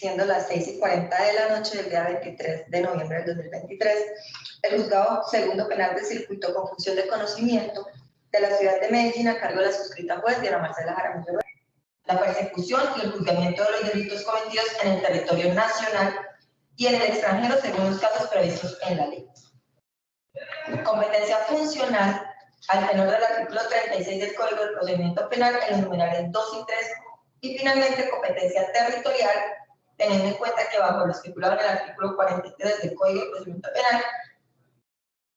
siendo las 6:40 de la noche del día 23 de noviembre del 2023, el Juzgado Segundo Penal de Circuito con función de conocimiento de la ciudad de Medellín, a cargo de la suscrita juez Diana Marcela Jaramillo, la persecución y el juzgamiento de los delitos cometidos en el territorio nacional y en el extranjero según los casos previstos en la ley. Competencia funcional al tenor del artículo 36 del Código del Procedimiento Penal en los numerales 2 y 3, y finalmente competencia territorial, teniendo en cuenta que bajo lo estipulado en el artículo 43 del Código del Procedimiento Penal,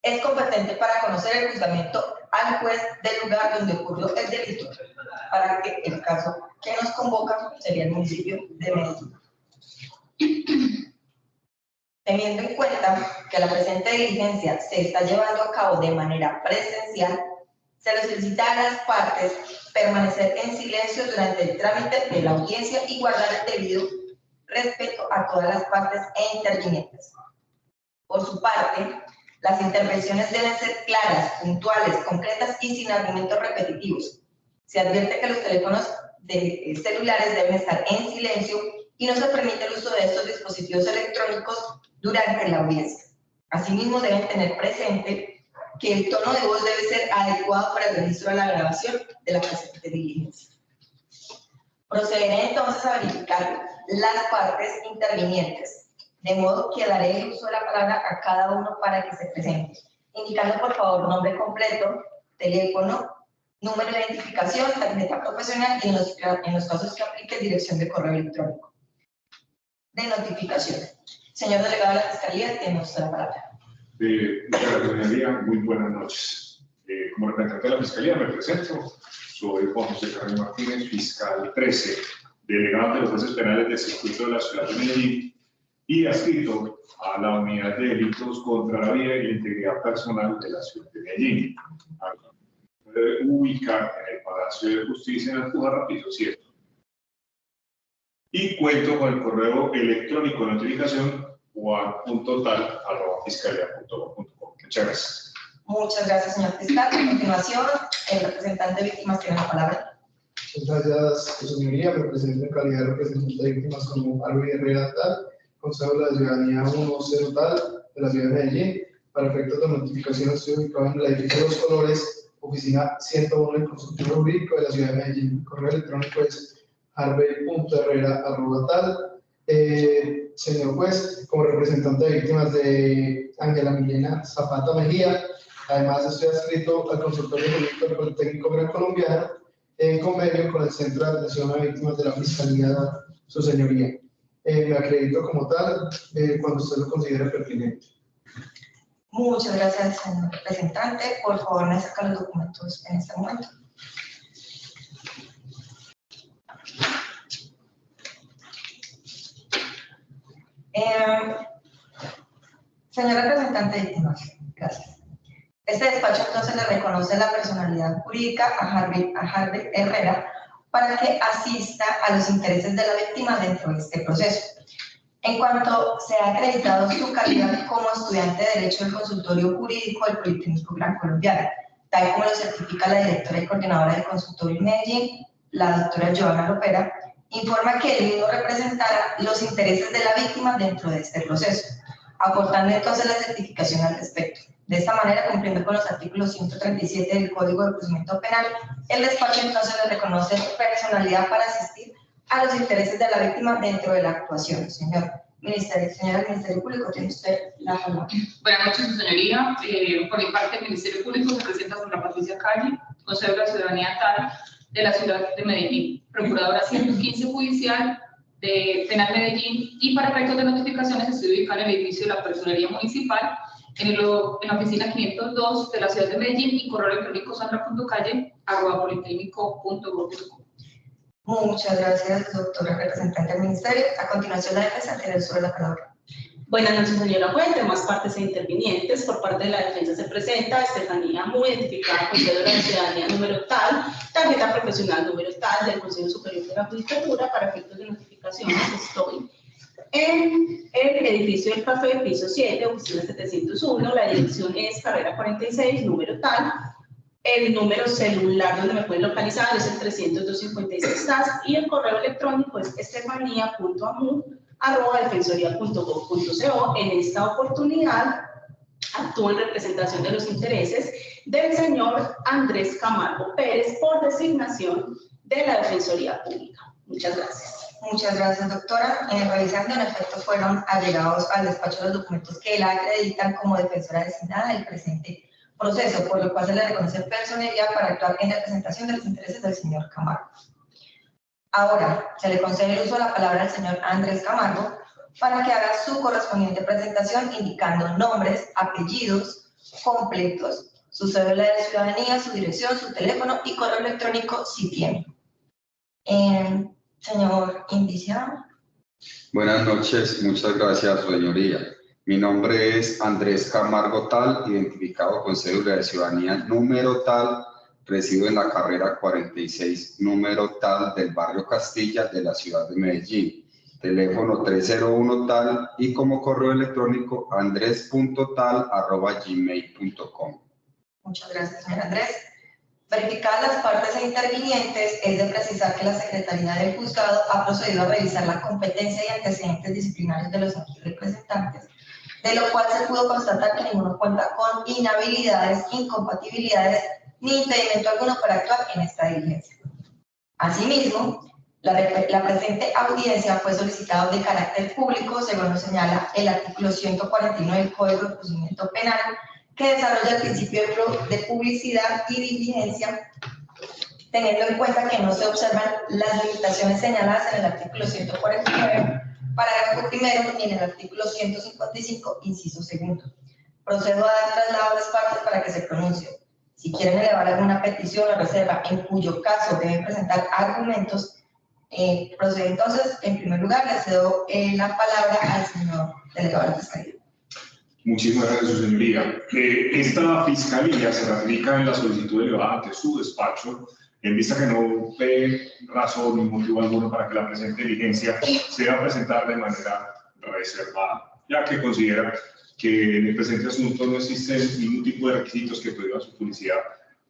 es competente para conocer el juzgamiento al juez del lugar donde ocurrió el delito, para que el caso que nos convoca sería el municipio de Medellín. Teniendo en cuenta que la presente diligencia se está llevando a cabo de manera presencial, se le solicita a las partes permanecer en silencio durante el trámite de la audiencia y guardar el debido respeto a todas las partes e intervinientes. Por su parte, las intervenciones deben ser claras, puntuales, concretas y sin argumentos repetitivos. Se advierte que los teléfonos celulares deben estar en silencio y no se permite el uso de estos dispositivos electrónicos durante la audiencia. Asimismo, deben tener presente que el tono de voz debe ser adecuado para el registro de la grabación de la presente diligencia. Procederé entonces a verificar las partes intervinientes, de modo que daré el uso de la palabra a cada uno para que se presente, indicando por favor nombre completo, teléfono, número de identificación, tarjeta profesional y en los casos que aplique dirección de correo electrónico de notificación. Señor delegado de la Fiscalía, tiene usted la palabra. Muchas gracias, señoría. Muy buenas noches. Como representante de la Fiscalía me presento. Soy Juan José Carlos Martínez, fiscal 13, delegado de los jueces penales del circuito de la ciudad de Medellín y adscrito a la unidad de delitos contra la vida y la integridad personal de la ciudad de Medellín. Puede ubicar en el Palacio de Justicia en Alpujarra, piso 7. Y cuento con el correo electrónico de notificación juan.tal@fiscalía.com. Muchas gracias. Muchas gracias, señor fiscal. A continuación, el representante de víctimas tiene la palabra. Muchas gracias, su señoría. Me presento en calidad de representante de víctimas como Álvaro Herrera Tal, Consejo de la Ciudadanía 10 Tal de la ciudad de Medellín. Para efectos de notificación, estoy ubicado en el edificio Los Colores, oficina 101 del Consultorio Jurídico de la ciudad de Medellín. Mi correo electrónico es harvey.herrera@tal. Señor juez, como representante de víctimas de Ángela Milena Zapata Mejía, además estoy adscrito al Consultorio Jurídico del Politécnico Gran Colombiano en convenio con el Centro de Atención a Víctimas de la Fiscalía, su señoría. Me acredito como tal cuando usted lo considere pertinente. Muchas gracias, señor representante. Por favor, me saca los documentos en este momento. Señor representante de víctimas, gracias. Este despacho entonces le reconoce la personalidad jurídica a Harvey Herrera para que asista a los intereses de la víctima dentro de este proceso. En cuanto se ha acreditado su calidad como estudiante de Derecho del Consultorio Jurídico del Politécnico Gran Colombiano, tal como lo certifica la directora y coordinadora del consultorio en Medellín, la doctora Joana Lopera, informa que él mismo representará los intereses de la víctima dentro de este proceso, aportando entonces la certificación al respecto. De esta manera, cumpliendo con los artículos 137 del Código de Procedimiento Penal, el despacho entonces le reconoce personalidad para asistir a los intereses de la víctima dentro de la actuación. Señora del Ministerio Público, tiene usted la palabra. Buenas noches, su señoría. Por mi parte, el Ministerio Público se presenta Sandra Patricia Calle, Consejo de la Ciudadanía Tal de la ciudad de Medellín, Procuradora 115 Judicial de Penal Medellín, y para efectos de notificaciones estoy ubicada en el edificio de la Personería Municipal, en la oficina 502 de la ciudad de Medellín, y correo electrónico sandra.calle@politécnico.gov.co. Muchas gracias, doctora representante del Ministerio. A continuación, la defensa tiene sobre la palabra. Buenas noches, señora juez. Demás partes e intervinientes. Por parte de la defensa se presenta Estefanía Mu, identificada con cédula de ciudadanía número tal, tarjeta profesional número tal del Consejo Superior de la Judicatura. Para efectos de notificaciones estoy en el edificio del Café, piso 7, oficina 701. La dirección es carrera 46, número tal. El número celular donde me pueden localizar es el 300-256 TAS, y el correo electrónico es estefanía.amu defensoría.gov.co. En esta oportunidad actúa en representación de los intereses del señor Andrés Camargo Pérez por designación de la Defensoría Pública. Muchas gracias. Muchas gracias, doctora. Revisando, en efecto, fueron allegados al despacho los documentos que la acreditan como defensora designada del presente proceso, por lo cual se le reconoce personería para actuar en representación de los intereses del señor Camargo. Ahora, se le concede el uso de la palabra al señor Andrés Camargo para que haga su correspondiente presentación indicando nombres, apellidos completos, su cédula de ciudadanía, su dirección, su teléfono y correo electrónico si tiene. Señor Indicia. Buenas noches, muchas gracias, su señoría. Mi nombre es Andrés Camargo Tal, identificado con cédula de ciudadanía número tal, resido en la carrera 46, número tal, del barrio Castilla, de la ciudad de Medellín. Teléfono 301 tal y como correo electrónico andres.tal@gmail.com. Muchas gracias, señor Andrés. Verificadas las partes e intervinientes, es de precisar que la Secretaría del Juzgado ha procedido a revisar la competencia y antecedentes disciplinarios de los aquí representantes, de lo cual se pudo constatar que ninguno cuenta con inhabilidades, incompatibilidades ni impedimento alguno para actuar en esta diligencia. Asimismo, la presente audiencia fue solicitada de carácter público, según lo señala el artículo 149 del Código de Procedimiento Penal, que desarrolla el principio de publicidad y diligencia, teniendo en cuenta que no se observan las limitaciones señaladas en el artículo 149, parágrafo primero, ni en el artículo 155, inciso segundo. Procedo a dar traslado a las partes para que se pronuncien. Si quieren elevar alguna petición o reserva, en cuyo caso deben presentar argumentos, procede entonces, en primer lugar, le cedo la palabra al señor delegado de la Fiscalía. Muchísimas gracias, su señoría. Esta fiscalía se ratifica en la solicitud elevada ante su despacho, en vista que no ve razón ni motivo alguno para que la presente diligencia sea presentada de manera reservada, ya que considera que en el presente asunto no existe ningún tipo de requisitos que prohíban su publicidad,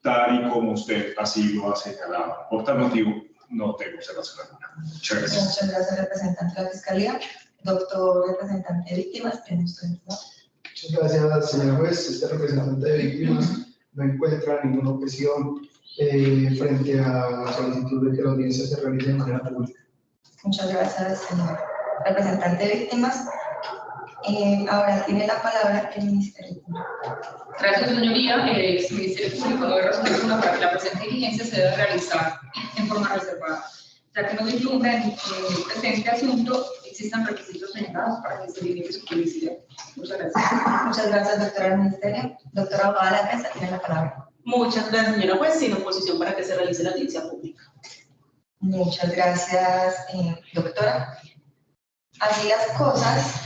tal y como usted así lo ha señalado. Por tal motivo, no tengo observación alguna. Muchas gracias. Muchas gracias, representante de la Fiscalía. Doctor representante de víctimas, tiene usted, ¿no? Muchas gracias, señor juez. Este representante de víctimas no encuentra ninguna objeción frente a la solicitud de que la audiencia se realice de manera pública. Muchas gracias, señor representante de víctimas. Ahora tiene la palabra el Ministerio Público. Gracias, señoría. El Ministerio Público no ve razón alguna para que la presente diligencia se deba realizar en forma reservada, ya que no vislumbra en el presente asunto existan requisitos señalados para que se limite su publicidad. Muchas gracias. Muchas gracias, doctora del Ministerio. Doctora abogada de la defensa, tiene la palabra. Muchas gracias, señora juez. Sin oposición para que se realice la audiencia pública. Muchas gracias, doctora. Así las cosas,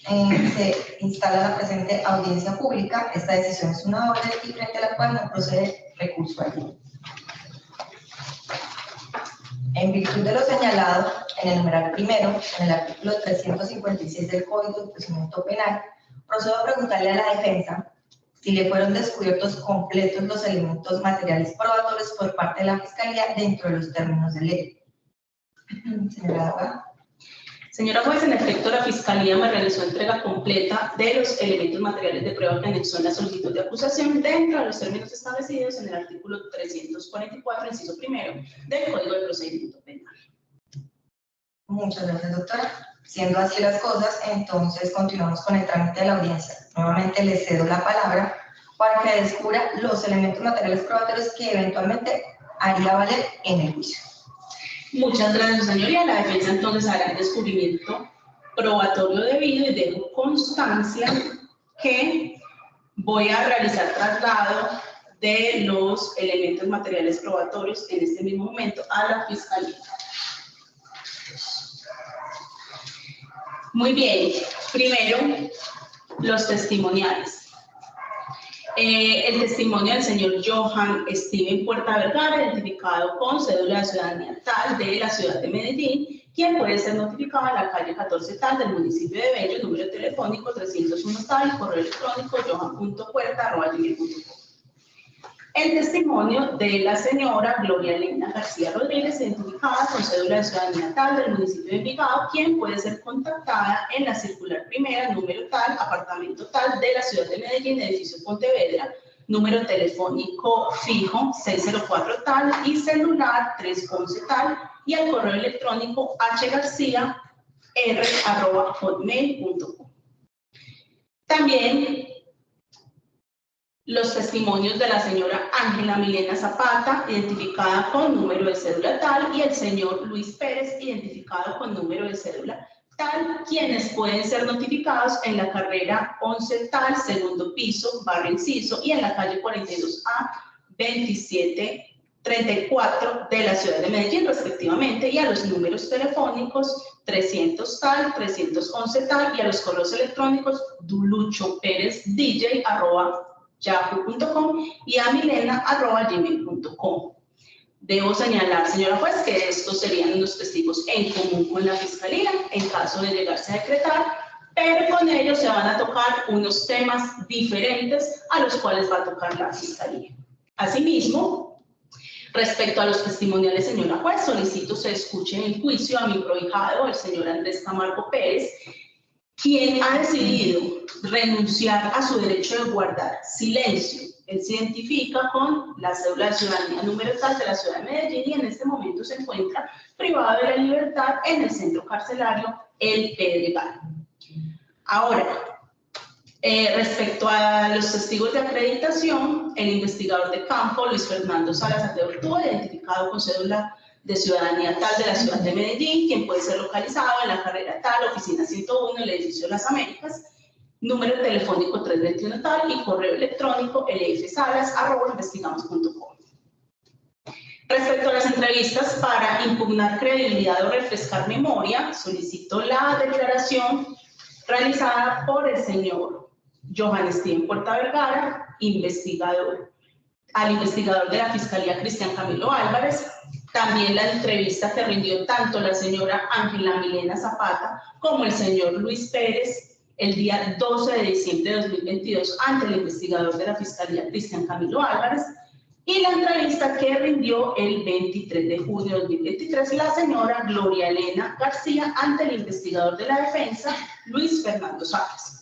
se instala la presente audiencia pública. Esta decisión es una orden y frente a la cual no procede recurso alguno. En virtud de lo señalado en el numeral primero, en el artículo 356 del Código de Procedimiento Penal, procedo a preguntarle a la defensa si le fueron descubiertos completos los elementos materiales probatorios por parte de la Fiscalía dentro de los términos de ley. Señora abogada. Señora juez, en efecto, la Fiscalía me realizó entrega completa de los elementos materiales de prueba que anexó en la solicitud de acusación dentro de los términos establecidos en el artículo 344, inciso primero, del Código de Procedimiento Penal. Muchas gracias, doctora. Siendo así las cosas, entonces continuamos con el trámite de la audiencia. Nuevamente le cedo la palabra para que descubra los elementos materiales probatorios que eventualmente haría valer en el juicio. Muchas gracias, señoría. La defensa entonces hará el descubrimiento probatorio debido y dejo constancia que voy a realizar traslado de los elementos materiales probatorios en este mismo momento a la Fiscalía. Muy bien. Primero, los testimoniales. El testimonio del señor Johan Steven Puerta Vergara, identificado con cédula de ciudadanía tal de la ciudad de Medellín, quien puede ser notificado en la calle 14 tal del municipio de Bello, número telefónico 301 tal, correo electrónico johan.puerta@gmail.com. el testimonio de la señora Gloria Elena García Rodríguez, identificada con cédula de ciudadanía tal del municipio de Envigado, quien puede ser contactada en la circular primera, número tal, apartamento tal, de la ciudad de Medellín, edificio Pontevedra, número telefónico fijo 604 tal y celular 311 tal, y al correo electrónico hgarcia@hotmail.com. También los testimonios de la señora Ángela Milena Zapata, identificada con número de cédula tal, y el señor Luis Pérez, identificado con número de cédula tal, quienes pueden ser notificados en la carrera 11 tal, segundo piso, barrio Inciso, y en la calle 42A, 2734 de la ciudad de Medellín, respectivamente, y a los números telefónicos 300 tal, 311 tal, y a los correos electrónicos duluchoperezdj@yahoo.com y a milena@gmail.com. Debo señalar, señora juez, que estos serían los testigos en común con la Fiscalía en caso de llegarse a decretar, pero con ellos se van a tocar unos temas diferentes a los cuales va a tocar la Fiscalía. Asimismo, respecto a los testimoniales, señora juez, solicito se escuche en juicio a mi prohijado, el señor Andrés Camargo Pérez, quien ha decidido renunciar a su derecho de guardar silencio. Él se identifica con la cédula de ciudadanía número tal de la ciudad de Medellín y en este momento se encuentra privado de la libertad en el centro carcelario El Pedregal. Ahora, respecto a los testigos de acreditación, el investigador de campo, Luis Fernando Salazar de Ortúa, identificado con cédula de ciudadanía tal de la ciudad de Medellín, quien puede ser localizado en la carrera tal, oficina 101, el edificio de las Américas, número telefónico 321 tal y correo electrónico lfsalas@investigamos.com. Respecto a las entrevistas, para impugnar credibilidad o refrescar memoria, solicito la declaración realizada por el señor Johan Steven Puerta Vergara, al investigador de la Fiscalía Cristian Camilo Álvarez. También la entrevista que rindió tanto la señora Ángela Milena Zapata como el señor Luis Pérez el día 12 de diciembre de 2022 ante el investigador de la Fiscalía Cristian Camilo Álvarez, y la entrevista que rindió el 23 de junio de 2023 la señora Gloria Elena García ante el investigador de la defensa Luis Fernando Salas.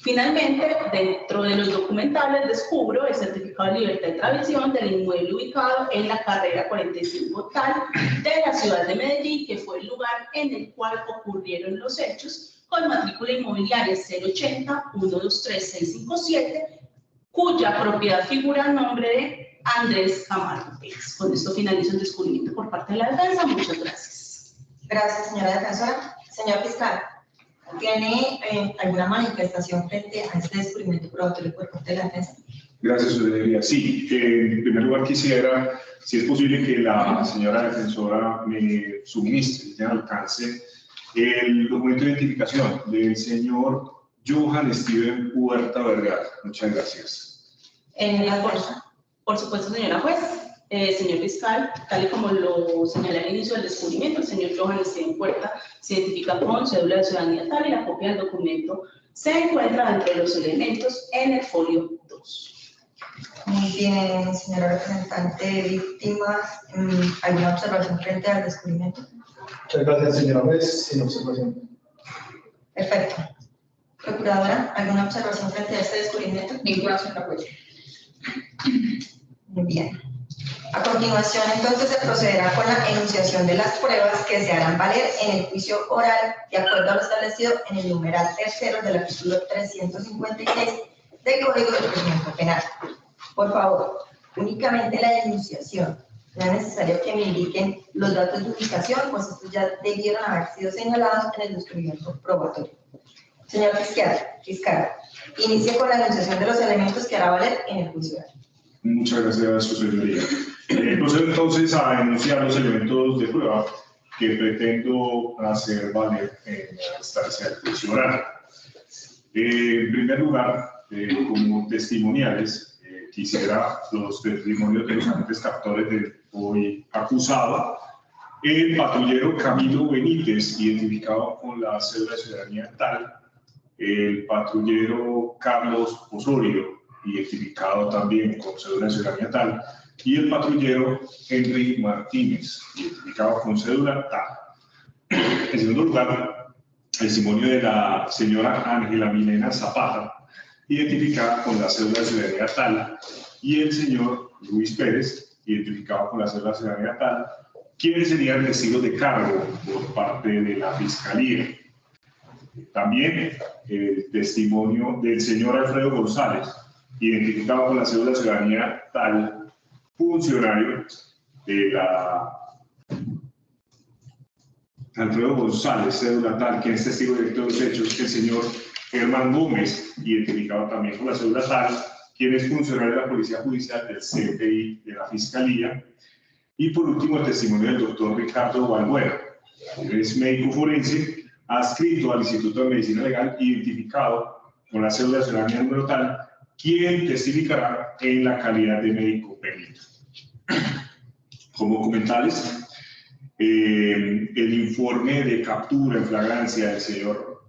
Finalmente, dentro de los documentales descubro el certificado de libertad de tradición del inmueble ubicado en la carrera 45 tal de la ciudad de Medellín, que fue el lugar en el cual ocurrieron los hechos, con matrícula inmobiliaria 080-123-657, cuya propiedad figura a nombre de Andrés Camargo Pérez. Con esto finalizo el descubrimiento por parte de la defensa. Muchas gracias. Gracias, señora defensora. Señor fiscal, ¿tiene alguna manifestación frente a este descubrimiento probatorio por parte de la defensa? Gracias, su señoría. Sí, en primer lugar quisiera, si es posible, que la señora defensora me suministre y tenga alcance el documento de identificación del señor Johan Steven Puerta Vergara. Muchas gracias. En la fuerza. Por supuesto, señora juez. Señor fiscal, tal y como lo señalé al inicio del descubrimiento, el señor Johan Steven Puerta se identifica con cédula de ciudadanía tal y la copia del documento se encuentra dentro de los elementos en el folio 2. Muy bien, señora representante de víctimas, ¿alguna observación frente al descubrimiento? Muchas gracias, señora juez. Sin observación. Perfecto. Procuradora, ¿alguna observación frente a este descubrimiento? Ninguna, señora juez. Muy bien. A continuación, entonces, se procederá con la enunciación de las pruebas que se harán valer en el juicio oral de acuerdo a lo establecido en el numeral tercero del artículo 356 del Código de Procedimiento Penal. Por favor, únicamente la enunciación. No es necesario que me indiquen los datos de ubicación, pues estos ya debieron haber sido señalados en el descubrimiento probatorio. Señor fiscal, inicie con la enunciación de los elementos que hará valer en el juicio oral. Muchas gracias, su señoría. Procedo entonces a enunciar los elementos de prueba que pretendo hacer valer en la instancia del juicio oral. En primer lugar, como testimoniales, quisiera los testimonios de los agentes captores del hoy acusado, el patrullero Camilo Benítez, identificado con la cédula de ciudadanía tal, el patrullero Carlos Osorio, identificado también con cédula de ciudadanía tal, y el patrullero Henry Martínez, identificado con cédula tal. En segundo lugar, el testimonio de la señora Ángela Milena Zapata, identificada con la cédula de ciudadanía tal, y el señor Luis Pérez, identificado con la cédula de ciudadanía tal, quienes serían testigos de cargo por parte de la Fiscalía. También el testimonio del señor Alfredo González, identificado con la cédula de ciudadanía tal, funcionario de la Alfredo González, cédula tal, quien es testigo directo de los hechos, el señor Germán Gómez, identificado también con la cédula tal, quien es funcionario de la Policía Judicial, del CTI, de la Fiscalía. Y por último, el testimonio del doctor Ricardo Balbuena, quien es médico forense, adscrito al Instituto de Medicina Legal, identificado con la cédula de ciudadanía número tal, quien testificará en la calidad de médico perito. Como documentales, el informe de captura en flagrancia del señor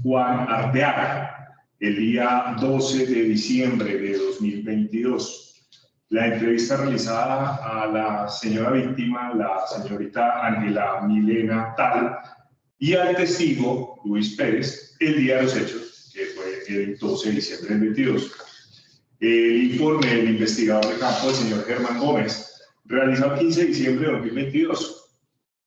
Juan Arteaga, el día 12 de diciembre de 2022. La entrevista realizada a la señora víctima, la señorita Ángela Milena Tal, y al testigo Luis Pérez, el día de los hechos, que fue el 12 de diciembre del 22. El informe del investigador de campo, el señor Germán Gómez, realizado el 15 de diciembre de 2022.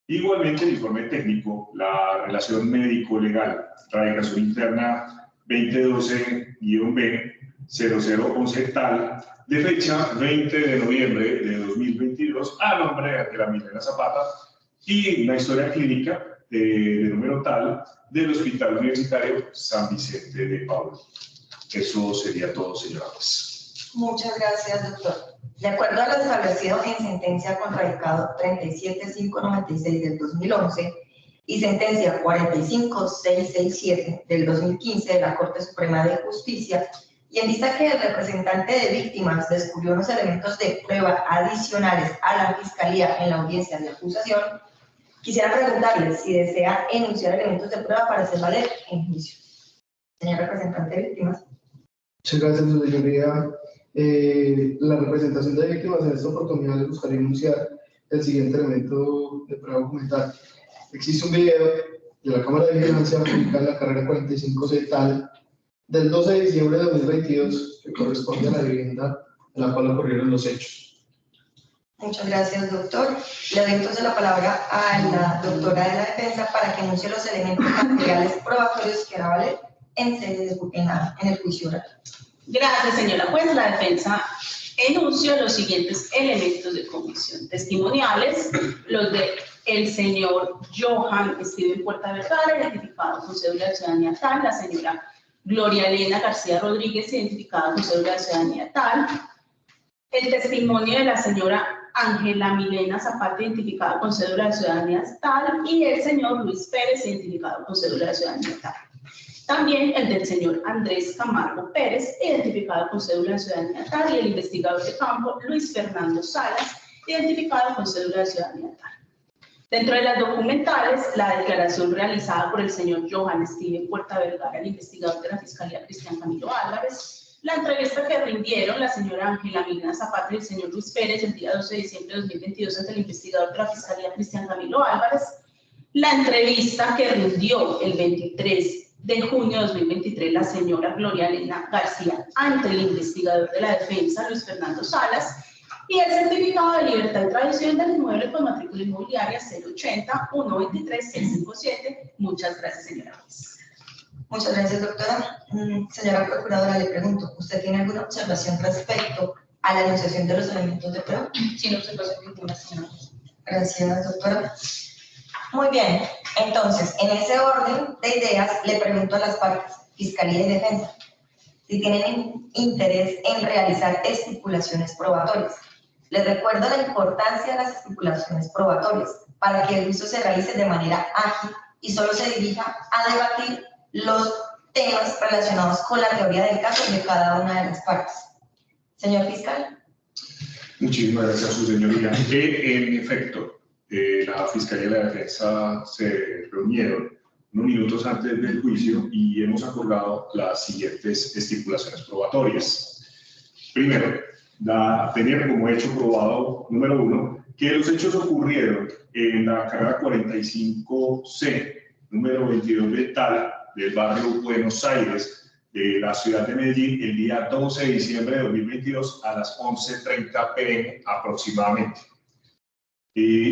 Igualmente, el informe técnico, la relación médico-legal, radicación interna 2012-B 0011 tal, de fecha 20 de noviembre de 2022, a nombre de Ángela Milena Zapata, y una historia clínica de número tal del Hospital Universitario San Vicente de Paúl. Eso sería todo, señora juez. Muchas gracias, doctor. De acuerdo a lo establecido en sentencia contradicado 37596 del 2011 y sentencia 45667 del 2015 de la Corte Suprema de Justicia, y en vista que el representante de víctimas descubrió unos elementos de prueba adicionales a la Fiscalía en la audiencia de acusación, quisiera preguntarle si desea enunciar elementos de prueba para hacer valer en juicio. Señor representante de víctimas. Muchas gracias, su señoría. La representación de víctimas en esta oportunidad les gustaría enunciar el siguiente elemento de prueba documental. Existe un video de la Cámara de Vigilancia publicada en la carrera 45C tal del 12 de diciembre de 2022 que corresponde a la vivienda en la cual ocurrieron los hechos. Muchas gracias, doctor. Le doy entonces la palabra a la doctora de la defensa para que enuncie los elementos materiales probatorios que hará valer en el juicio oral. Gracias, señora juez. La defensa enunció los siguientes elementos de comisión testimoniales, los de el señor Johan Steven Puerta Vergara, identificado con cédula de ciudadanía tal, la señora Gloria Elena García Rodríguez, identificada con cédula de ciudadanía tal, el testimonio de la señora Ángela Milena Zapata, identificada con cédula de ciudadanía tal, y el señor Luis Pérez, identificado con cédula de ciudadanía tal. También el del señor Andrés Camargo Pérez, identificado con cédula de ciudadanía tal, y el investigador de campo Luis Fernando Salas, identificado con cédula de ciudadanía tal. Dentro de las documentales, la declaración realizada por el señor Johan Steven Puerta Vergara, el investigador de la Fiscalía Cristian Camilo Álvarez, la entrevista que rindieron la señora Ángela Milena Zapata y el señor Luis Pérez el día 12 de diciembre de 2022 ante el investigador de la Fiscalía Cristian Camilo Álvarez, la entrevista que rindió el 23 de junio de 2023 la señora Gloria Elena García ante el investigador de la defensa Luis Fernando Salas, y el certificado de libertad de tradición del inmueble con matrícula inmobiliaria 080-123-657. Muchas gracias, señora juez. Muchas gracias, doctora. Señora procuradora, le pregunto, ¿usted tiene alguna observación respecto a la enunciación de los elementos de prueba? Sin observación ninguna, señora juez. Gracias, doctora. Muy bien, entonces, en ese orden de ideas, le pregunto a las partes, Fiscalía y Defensa, si tienen interés en realizar estipulaciones probatorias. Les recuerdo la importancia de las estipulaciones probatorias para que el juicio se realice de manera ágil y solo se dirija a debatir los temas relacionados con la teoría del caso de cada una de las partes. Señor fiscal. Muchísimas gracias, su señoría. En efecto, la Fiscalía y la Defensa se reunieron unos minutos antes del juicio y hemos acordado las siguientes estipulaciones probatorias. Primero, tener como hecho probado, número 1, que los hechos ocurrieron en la carrera 45C, número 22 de tal, del barrio Buenos Aires, de la ciudad de Medellín, el día 12 de diciembre de 2022 a las 11:30 p.m. aproximadamente.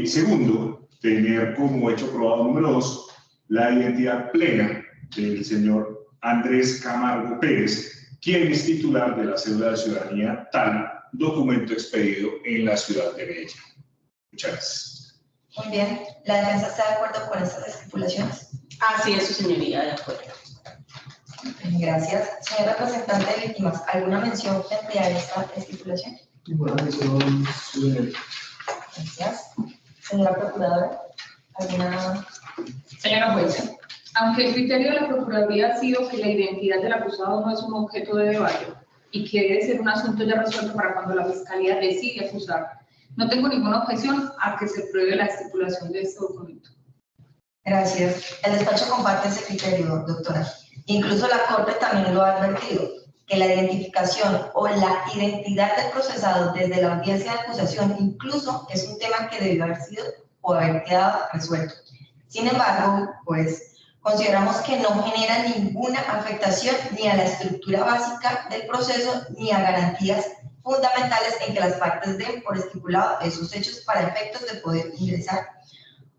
Segundo, tener como hecho probado número 2 la identidad plena del señor Andrés Camargo Pérez, quien es titular de la cédula de ciudadanía tal, documento expedido en la ciudad de Medellín. Muchas gracias. Muy bien. ¿La defensa está de acuerdo con estas estipulaciones? Así es, su señoría, de acuerdo. Gracias. Señor representante de víctimas, ¿alguna mención frente a esta estipulación? Ninguna mención, su señoría. Gracias. Señora procuradora, ¿alguna? Señora jueza, aunque el criterio de la Procuraduría ha sido que la identidad del acusado no es un objeto de debate y que debe ser un asunto ya resuelto para cuando la Fiscalía decide acusar, no tengo ninguna objeción a que se pruebe la estipulación de este documento. Gracias. El despacho comparte ese criterio, doctora. Incluso la Corte también lo ha advertido, que la identificación o la identidad del procesado desde la audiencia de acusación incluso es un tema que debió haber sido o haber quedado resuelto. Sin embargo, pues consideramos que no genera ninguna afectación ni a la estructura básica del proceso ni a garantías fundamentales en que las partes den por estipulado esos hechos para efectos de poder ingresar.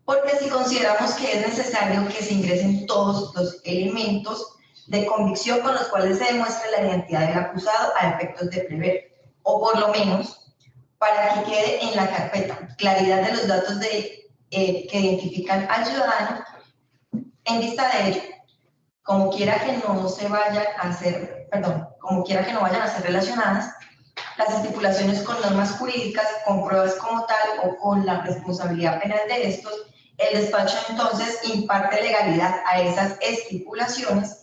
Porque si consideramos que es necesario que se ingresen todos los elementos de convicción con los cuales se demuestre la identidad del acusado a efectos de prever, o por lo menos para que quede en la carpeta claridad de los datos que identifican al ciudadano. En vista de ello, como quiera que no vayan a ser relacionadas, las estipulaciones con normas jurídicas, con pruebas como tal o con la responsabilidad penal de estos, el despacho entonces imparte legalidad a esas estipulaciones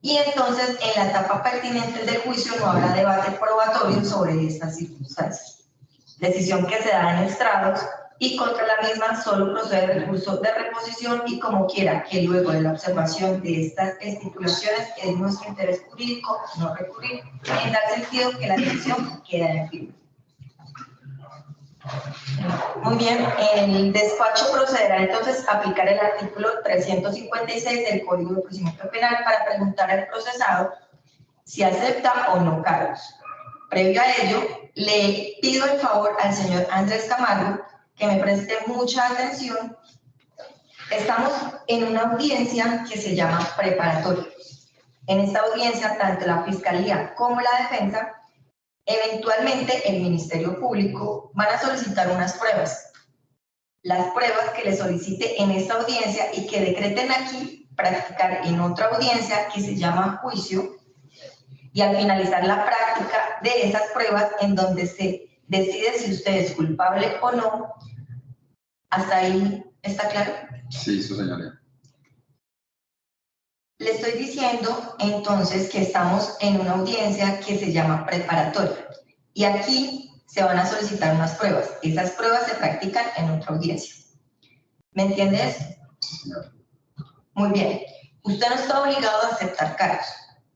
y entonces en la etapa pertinente del juicio no habrá debate probatorio sobre estas circunstancias. Decisión que se da en estrados y contra la misma solo procede recurso de reposición y como quiera que luego de la observación de estas estipulaciones es nuestro interés jurídico no recurrir, en tal sentido que la decisión queda en firme. Muy bien, el despacho procederá entonces a aplicar el artículo 356 del Código de Procedimiento Penal para preguntar al procesado si acepta o no cargos. Previo a ello, le pido el favor al señor Andrés Camargo que me preste mucha atención. Estamos en una audiencia que se llama preparatoria. En esta audiencia, tanto la Fiscalía como la Defensa, eventualmente el Ministerio Público, van a solicitar unas pruebas. Las pruebas que le solicite en esta audiencia y que decreten aquí, practicar en otra audiencia que se llama juicio, y al finalizar la práctica de esas pruebas en donde se decide si usted es culpable o no. ¿Hasta ahí está claro? Sí, su señoría. Le estoy diciendo entonces que estamos en una audiencia que se llama preparatoria y aquí se van a solicitar unas pruebas. Esas pruebas se practican en otra audiencia. ¿Me entiende eso? Sí, señor. Muy bien. Usted no está obligado a aceptar cargos.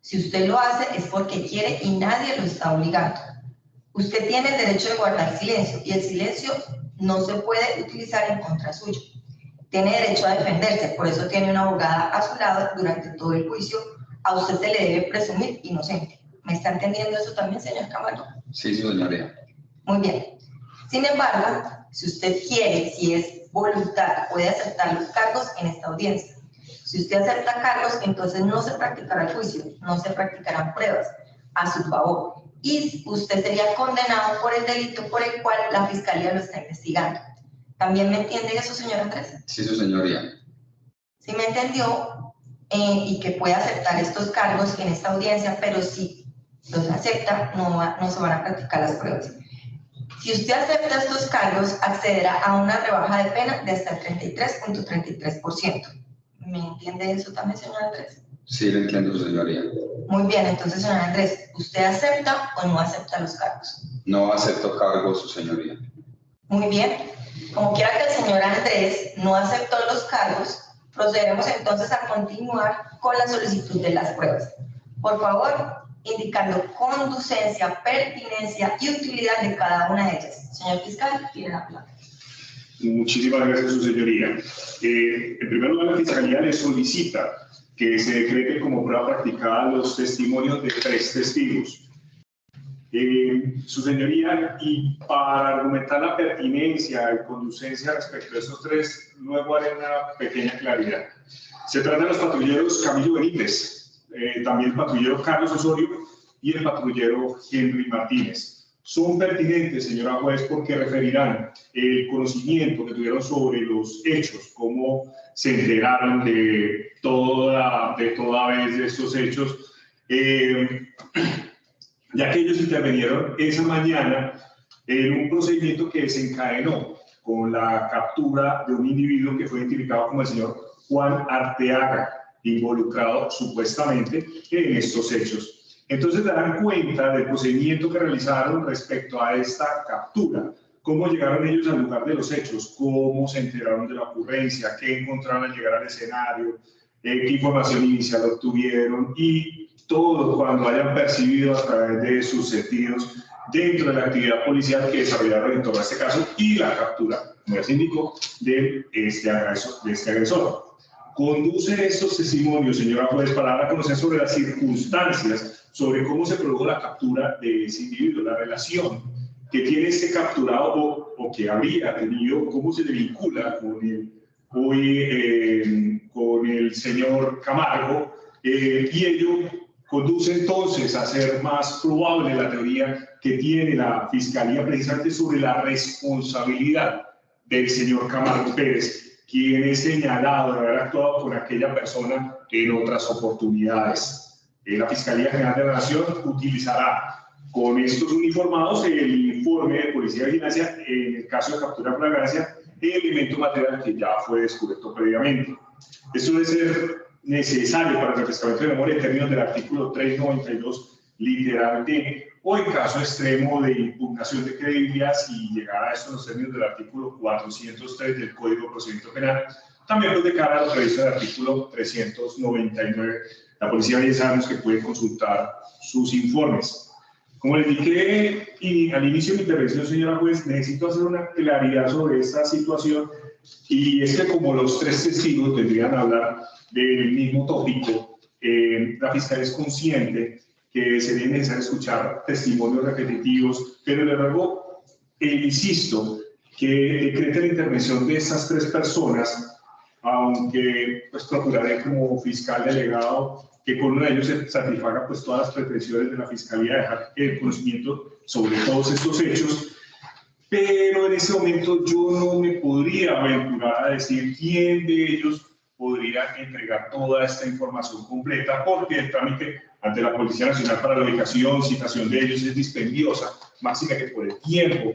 Si usted lo hace es porque quiere y nadie lo está obligando. Usted tiene el derecho de guardar silencio y el silencio no se puede utilizar en contra suyo. Tiene derecho a defenderse, por eso tiene una abogada a su lado durante todo el juicio. A usted se le debe presumir inocente. ¿Me está entendiendo eso también, señor Camargo? Sí, su señoría. Muy bien. Sin embargo, si usted quiere, si es voluntad, puede aceptar los cargos en esta audiencia. Si usted acepta cargos, entonces no se practicará el juicio, no se practicarán pruebas a su favor. Y usted sería condenado por el delito por el cual la Fiscalía lo está investigando. ¿También me entiende eso, señor Andrés? Sí, su señoría. Sí me entendió y que puede aceptar estos cargos en esta audiencia, pero si los acepta, no se van a practicar las pruebas. Si usted acepta estos cargos, accederá a una rebaja de pena de hasta el 33.33%. ¿Me entiende eso también, señor Andrés? Sí, lo entiendo, su señoría. Muy bien, entonces, señor Andrés, ¿usted acepta o no acepta los cargos? No acepto cargos, su señoría. Muy bien. Como quiera que el señor Andrés no aceptó los cargos, procederemos entonces a continuar con la solicitud de las pruebas. Por favor, indicando conducencia, pertinencia y utilidad de cada una de ellas. Señor fiscal, tiene la palabra. Muchísimas gracias, su señoría. En primer lugar, la Fiscalía le solicita que se decrete como prueba practicada los testimonios de 3 testigos. Su señoría, y para argumentar la pertinencia y conducencia respecto a esos 3, luego haré una pequeña claridad. Se trata de los patrulleros Camilo Benítez, también el patrullero Carlos Osorio y el patrullero Henry Martínez. Son pertinentes, señora juez, porque referirán el conocimiento que tuvieron sobre los hechos, cómo se enteraron de toda vez de estos hechos, ya que ellos intervinieron esa mañana en un procedimiento que desencadenó con la captura de un individuo que fue identificado como el señor Juan Arteaga, involucrado supuestamente en estos hechos. Entonces darán cuenta del procedimiento que realizaron respecto a esta captura, cómo llegaron ellos al lugar de los hechos, cómo se enteraron de la ocurrencia, qué encontraron al llegar al escenario, qué información inicial obtuvieron y todo cuando hayan percibido a través de sus sentidos dentro de la actividad policial que desarrollaron en torno a este caso y la captura, como ya se indicó, de este agresor. Conduce estos testimonios, señora juez, para dar a conocer sobre las circunstancias, sobre cómo se produjo la captura de ese individuo, la relación que tiene este capturado o que habría tenido, cómo se le vincula con el señor Camargo, y ello conduce entonces a ser más probable la teoría que tiene la Fiscalía precisamente sobre la responsabilidad del señor Camargo Pérez, quien es señalado de haber actuado con aquella persona en otras oportunidades. La Fiscalía General de la Nación utilizará con estos uniformados el informe de Policía de Vigilancia, en el caso de captura de flagrancia, el elemento material que ya fue descubierto previamente. Esto debe ser necesario para el refrescamiento de memoria en términos del artículo 392, literal D, o en caso extremo de impugnación de creencia, si llegara a esto en los términos del artículo 403 del Código de Procedimiento Penal, también pues de cara a lo previsto del artículo 399. La policía ya sabemos que puede consultar sus informes. Como les indiqué al inicio de mi intervención, señora juez, necesito hacer una claridad sobre esta situación, y es que como los 3 testigos tendrían que hablar del mismo tópico, la Fiscalía es consciente que sería necesario escuchar testimonios repetitivos, pero de luego insisto que decrete la intervención de estas 3 personas, aunque pues procuraré como fiscal delegado que con uno de ellos se satisfaga pues todas las pretensiones de la Fiscalía de dejar el conocimiento sobre todos estos hechos, pero en ese momento yo no me podría aventurar a decir quién de ellos podría entregar toda esta información completa, porque el trámite ante la Policía Nacional para la ubicación, citación de ellos es dispendiosa, máxime que por el tiempo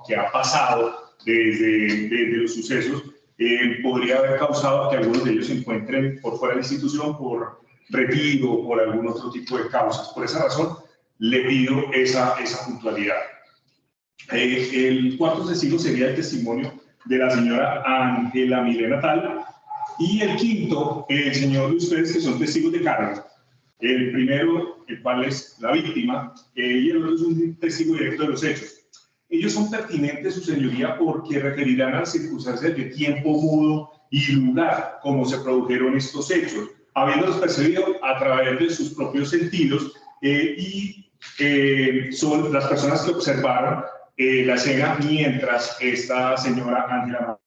que ha pasado desde los sucesos, podría haber causado que algunos de ellos se encuentren por fuera de la institución por retiro o por algún otro tipo de causas. Por esa razón, le pido esa puntualidad. El cuarto testigo sería el testimonio de la señora Ángela Milena Tal, y el quinto, el señor Luis Pérez, que son testigos de cargo. El primero, el cual es la víctima, y el otro es un testigo directo de los hechos. Ellos son pertinentes, su señoría, porque referirán a las circunstancias de tiempo, modo y lugar como se produjeron estos hechos, habiéndolos percibido a través de sus propios sentidos, y son las personas que observaron la escena mientras esta señora Ángela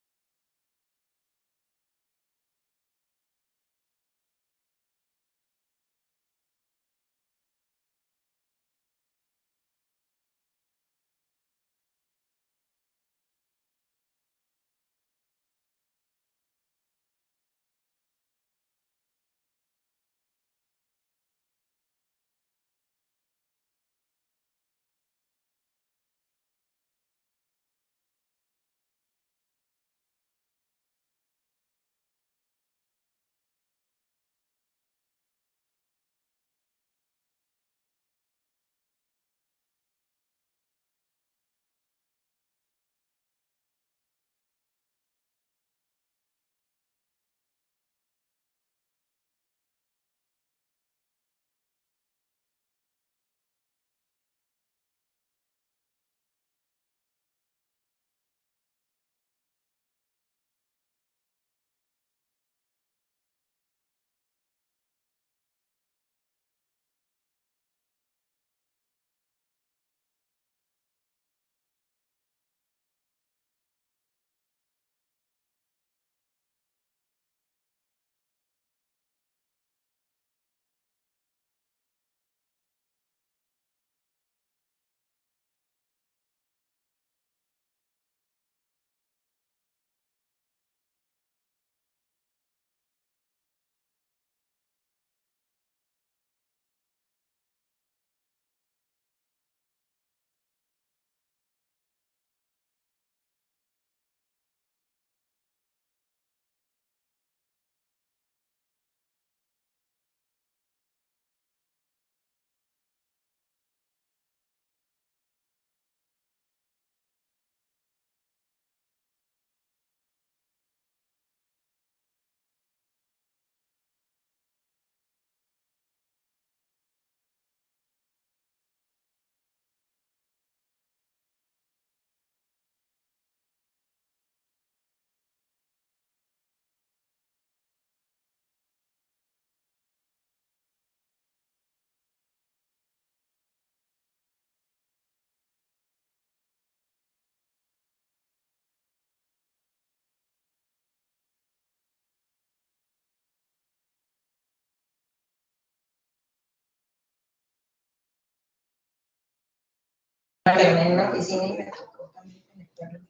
en una oficina y me tocó también conectarlo.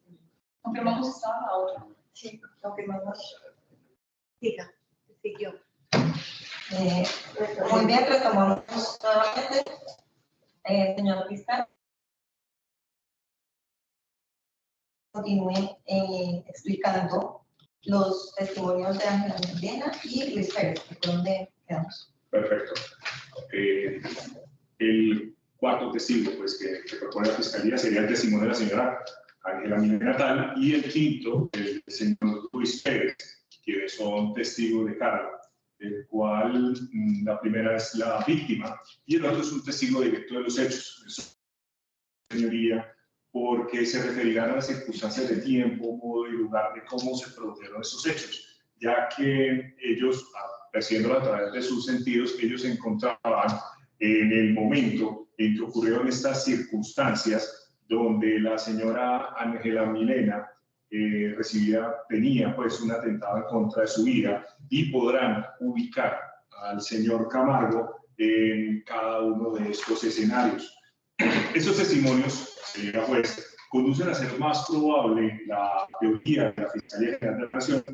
Confirmamos esta la otra. Sí, confirmamos. Diga, siguió. Muy bien, retomamos nuevamente. Señor fiscal, continúe explicando los testimonios de Ángela Milena y Luis Pérez, que fue donde quedamos. Perfecto. El cuarto testigo pues, que propone la Fiscalía sería el testimonio de la señora Ángela Milena Tal, y el quinto, el señor Luis Pérez, quienes son testigos de cargo, el cual la primera es la víctima y el otro es un testigo directo de los hechos. Señoría, porque se referirán a las circunstancias de tiempo, modo y lugar de cómo se produjeron estos hechos, ya que ellos, percibiéndolo a través de sus sentidos, ellos se encontraban en el momento en que ocurrieron estas circunstancias donde la señora Ángela Milena tenía pues un atentado en contra de su vida, y podrán ubicar al señor Camargo en cada uno de estos escenarios. Estos testimonios, señora juez, conducen a ser más probable la teoría de la Fiscalía General de la Nación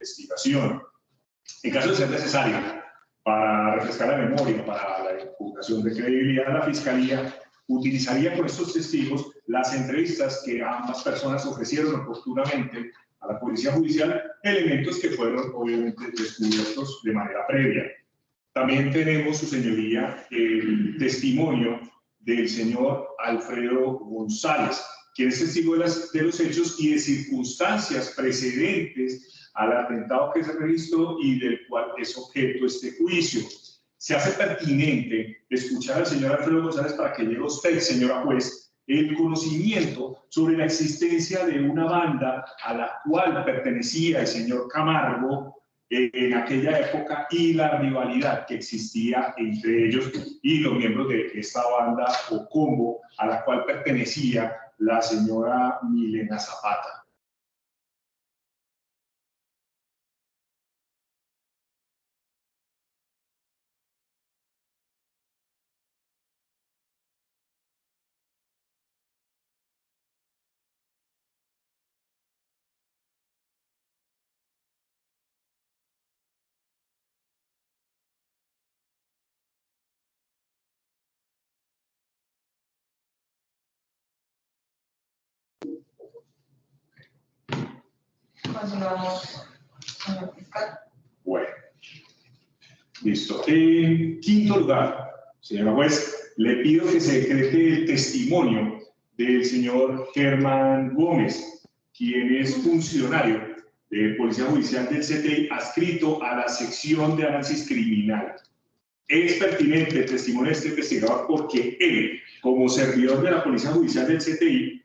investigación. En caso de ser necesario, para refrescar la memoria, para la impugnación de credibilidad, la Fiscalía utilizaría con estos testigos las entrevistas que ambas personas ofrecieron oportunamente a la Policía Judicial, elementos que fueron obviamente descubiertos de manera previa. También tenemos, su señoría, el testimonio del señor Alfredo González, quien es testigo de los hechos y de circunstancias precedentes al atentado que se registró y del cual es objeto este juicio. Se hace pertinente escuchar al señor Alfredo González para que llegue a usted, señora juez, el conocimiento sobre la existencia de una banda a la cual pertenecía el señor Camargo en aquella época, y la rivalidad que existía entre ellos y los miembros de esta banda o combo a la cual pertenecía la señora Milena Zapata. Continuamos, señor fiscal. Bueno, listo. En quinto lugar, señora juez, le pido que se decrete el testimonio del señor Germán Gómez, quien es funcionario de Policía Judicial del CTI adscrito a la sección de análisis criminal. Es pertinente el testimonio de este investigador porque él, como servidor de la Policía Judicial del CTI,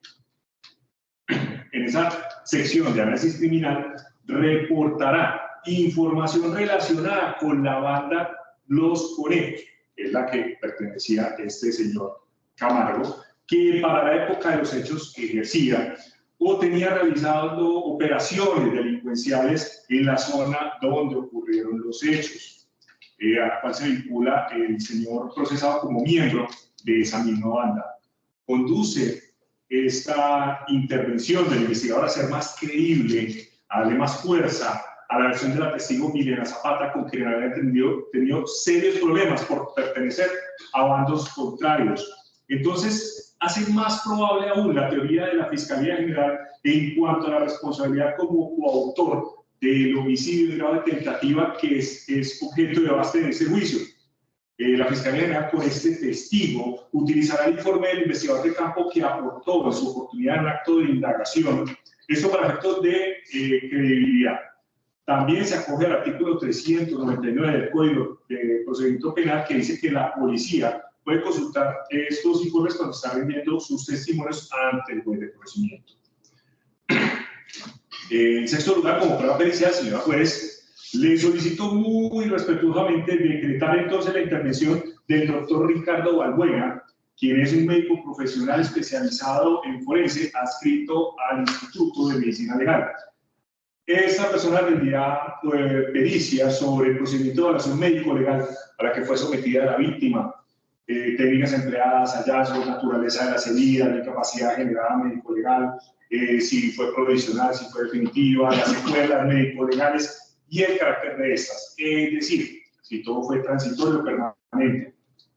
en esa sección de análisis criminal, reportará información relacionada con la banda Los Conejos, que es la que pertenecía a este señor Camargo, que para la época de los hechos ejercía o tenía realizado operaciones delincuenciales en la zona donde ocurrieron los hechos, a la cual se vincula el señor procesado como miembro de esa misma banda. Conduce esta intervención del investigador a ser más creíble, a darle más fuerza a la versión de la testigo Milena Zapata, con quien había tenido serios problemas por pertenecer a bandos contrarios. Entonces, hace más probable aún la teoría de la Fiscalía General en cuanto a la responsabilidad como coautor del homicidio de grado de tentativa que es objeto de debate en este juicio. La Fiscalía General, con este testigo, utilizará el informe del investigador de campo que aportó en su oportunidad en un acto de indagación, esto para efectos de credibilidad. También se acoge al artículo 399 del Código de Procedimiento Penal, que dice que la policía puede consultar estos informes cuando está rindiendo sus testimonios ante el juez de conocimiento. En sexto lugar, como prueba pericial, señora juez, le solicito muy respetuosamente decretar entonces la intervención del doctor Ricardo Balbuena, quien es un médico profesional especializado en forense adscrito al Instituto de Medicina Legal. Esta persona rendirá pericia sobre el procedimiento de evaluación médico-legal a la que fue sometida la víctima, técnicas empleadas, hallazgos, naturaleza de las heridas, la incapacidad generada médico-legal, si fue provisional, si fue definitiva, las secuelas médico-legales y el carácter de estas. Es decir, si todo fue transitorio o permanente.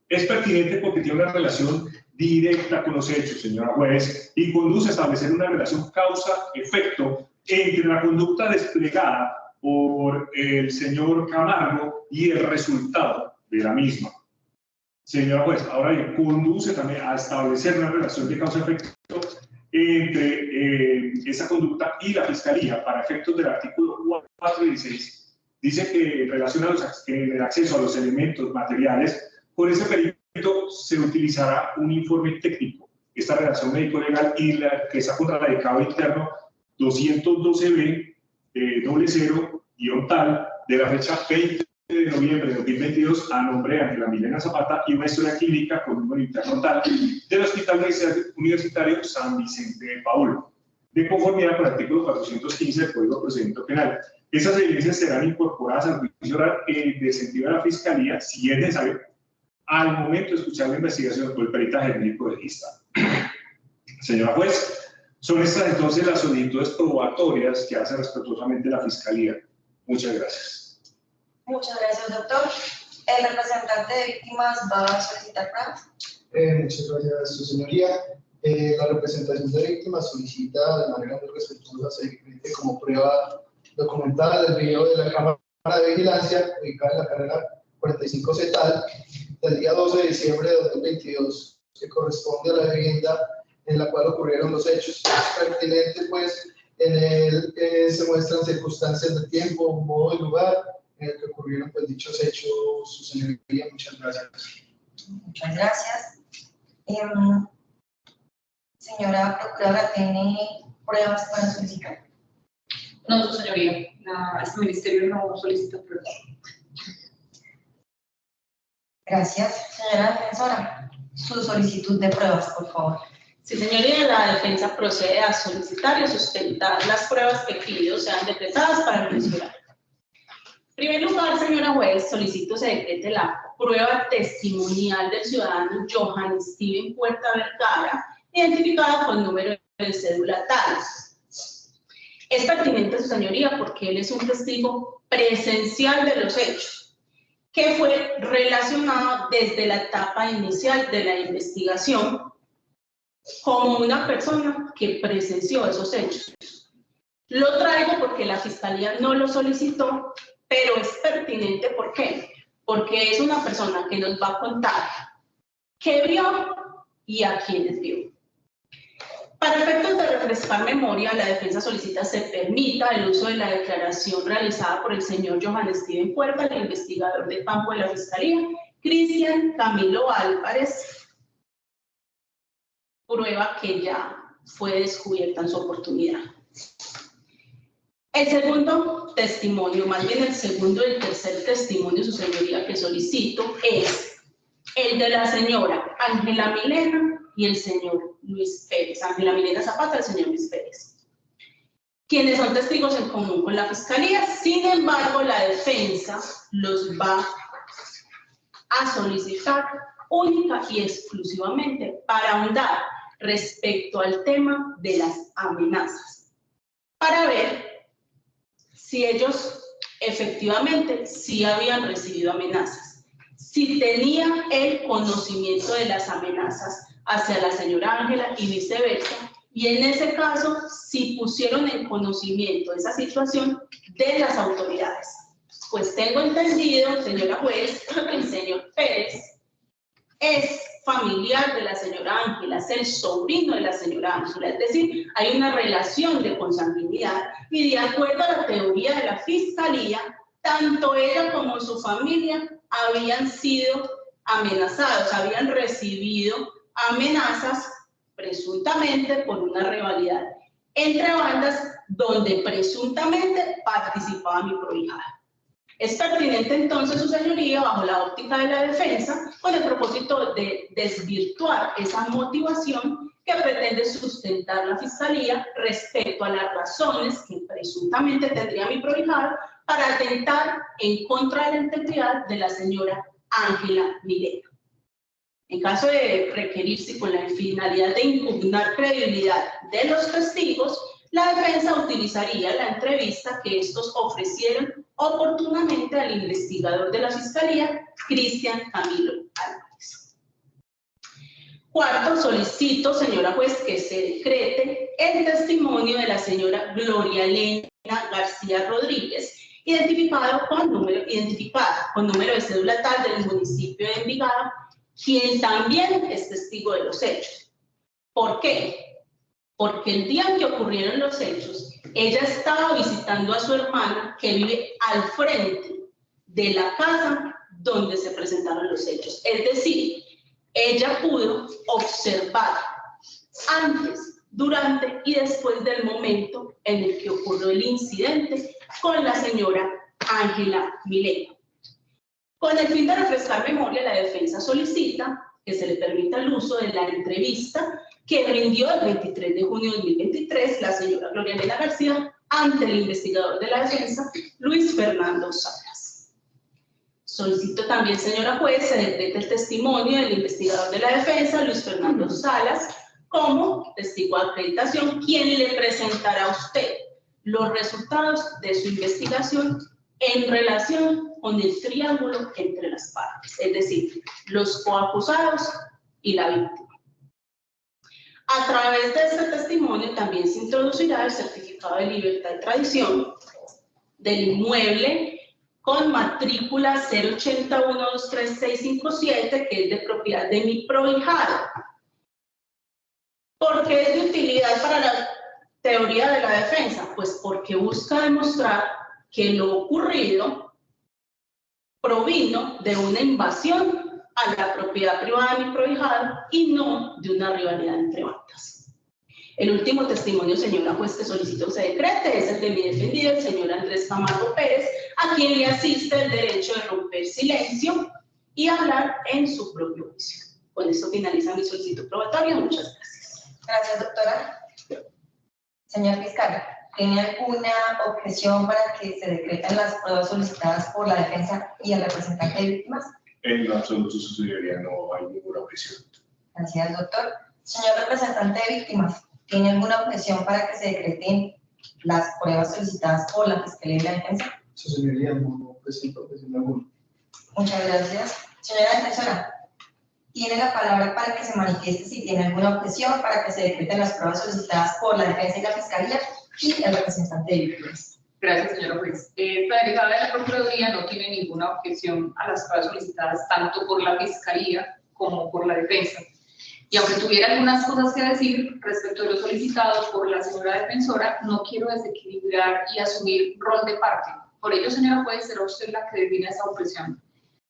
Es pertinente porque tiene una relación directa con los hechos, señora juez, y conduce a establecer una relación causa-efecto entre la conducta desplegada por el señor Camargo y el resultado de la misma. Señora juez, ahora bien, conduce también a establecer una relación de causa-efecto entre esa conducta y la Fiscalía para efectos del artículo 416. Dice que en relación a el acceso a los elementos materiales, por ese periodo se utilizará un informe técnico, esta relación médico-legal y la que está contradicado interno 212B 00-tal de la fecha 20 de noviembre de 2022 a nombre de Ángela Milena Zapata y una historia clínica con número interno tal del Hospital Universitario San Vicente de Paúl, de conformidad con el artículo 415 del Código de Procedimiento Penal. Esas evidencias serán incorporadas al juicio oral de sentido de la Fiscalía, si es necesario, al momento de escuchar la investigación por el peritaje médico legista. Señora juez, son estas entonces las solicitudes probatorias que hace respetuosamente la Fiscalía. Muchas gracias. Muchas gracias, doctor. ¿El representante de víctimas va a solicitar pruebas? Muchas gracias, su señoría. La representación de víctimas solicita de manera muy respetuosa seguidamente como prueba documentada del video de la cámara de vigilancia ubicada en la carrera 45C tal del día 12 de diciembre de 2022, que corresponde a la vivienda en la cual ocurrieron los hechos. Es pertinente, pues, en el que se muestran circunstancias de tiempo, modo y lugar en el que ocurrieron pues, dichos hechos, su señoría. Muchas gracias. Muchas gracias. Señora Procuradora, ¿tiene pruebas para solicitar? No, su señoría, este ministerio no solicita pruebas. Gracias. Señora defensora, su solicitud de pruebas, por favor. Sí, señoría, la defensa procede a solicitar y a sustentar las pruebas que pido sean decretadas para el juicio oral. En primer lugar, señora juez, solicito se decrete la prueba testimonial del ciudadano Johan Steven Puerta Vergara, identificada con número de cédula tal. Es pertinente, su señoría, porque él es un testigo presencial de los hechos, que fue relacionado desde la etapa inicial de la investigación como una persona que presenció esos hechos. Lo traigo porque la Fiscalía no lo solicitó, pero es pertinente, ¿por qué? Porque es una persona que nos va a contar qué vio y a quiénes vio. Para efectos de refrescar memoria, la defensa solicita se permita el uso de la declaración realizada por el señor Johan Steven Puerta, el investigador de campo de la Fiscalía, Cristian Camilo Álvarez, prueba que ya fue descubierta en su oportunidad. El segundo testimonio, más bien el segundo y el tercer testimonio, su señoría, que solicito es el de la señora Ángela Milena y el señor Luis Pérez, Ángela Milena Zapata y el señor Luis Pérez, quienes son testigos en común con la Fiscalía. Sin embargo, la defensa los va a solicitar única y exclusivamente para ahondar respecto al tema de las amenazas, para ver si ellos efectivamente sí habían recibido amenazas, si tenía el conocimiento de las amenazas hacia la señora Ángela y viceversa, y en ese caso si pusieron en conocimiento esa situación de las autoridades. Pues tengo entendido, señora juez, que el señor Pérez es familiar de la señora Ángela, es el sobrino de la señora Ángela, es decir, hay una relación de consanguinidad y de acuerdo a la teoría de la Fiscalía, tanto ella como su familia habían sido amenazados, habían recibido amenazas presuntamente por una rivalidad entre bandas donde presuntamente participaba mi prohijada. Es pertinente entonces, su señoría, bajo la óptica de la defensa, con el propósito de desvirtuar esa motivación que pretende sustentar la Fiscalía respecto a las razones que presuntamente tendría mi prohijado para atentar en contra de la integridad de la señora Ángela Milena. En caso de requerirse con la finalidad de impugnar credibilidad de los testigos, la defensa utilizaría la entrevista que estos ofrecieron oportunamente al investigador de la Fiscalía, Cristian Camilo Álvarez. Cuarto, solicito, señora juez, que se decrete el testimonio de la señora Gloria Elena García Rodríguez, identificada con número de cédula tal del municipio de Envigado, quien también es testigo de los hechos. ¿Por qué? Porque el día en que ocurrieron los hechos, ella estaba visitando a su hermana que vive al frente de la casa donde se presentaron los hechos. Es decir, ella pudo observar antes, durante y después del momento en el que ocurrió el incidente con la señora Ángela Milena. Con el fin de refrescar memoria, la defensa solicita que se le permita el uso de la entrevista que rindió el 23 de junio de 2023 la señora Gloria Elena García ante el investigador de la defensa, Luis Fernando Salas. Solicito también, señora juez, se decrete el testimonio del investigador de la defensa, Luis Fernando Salas, como testigo de acreditación, quien le presentará a usted los resultados de su investigación en relación con el triángulo entre las partes, es decir, los coacusados y la víctima. A través de este testimonio también se introducirá el certificado de libertad y tradición del inmueble con matrícula 081-23657, que es de propiedad de mi prohijado. ¿Por qué es de utilidad para la teoría de la defensa? Pues porque busca demostrar que lo ocurrido provino de una invasión a la propiedad privada de mi prohijado y no de una rivalidad entre bandas. El último testimonio, señora juez, que solicito se decrete es el de mi defendido, el señor Andrés Camargo Pérez, a quien le asiste el derecho de romper silencio y hablar en su propio juicio. Con esto finaliza mi solicitud probatoria. Muchas gracias. Gracias, doctora. Señor fiscal, ¿tiene alguna objeción para que se decreten las pruebas solicitadas por la defensa y el representante de víctimas? En lo absoluto, su señoría, no hay ninguna objeción. Gracias, doctor. Señor representante de víctimas, ¿tiene alguna objeción para que se decreten las pruebas solicitadas por la Fiscalía y la defensa? Su señoría, no presento objeción alguna. Muchas gracias. Señora defensora, tiene la palabra para que se manifieste si tiene alguna objeción para que se decreten las pruebas solicitadas por la defensa y la Fiscalía y el representante de víctimas. Gracias, señora juez. La delegada de la Procuraduría no tiene ninguna objeción a las pruebas solicitadas tanto por la Fiscalía como por la defensa. Y aunque tuviera algunas cosas que decir respecto de lo solicitado por la señora defensora, no quiero desequilibrar y asumir rol de parte. Por ello, señora juez, será usted la que defina esa objeción,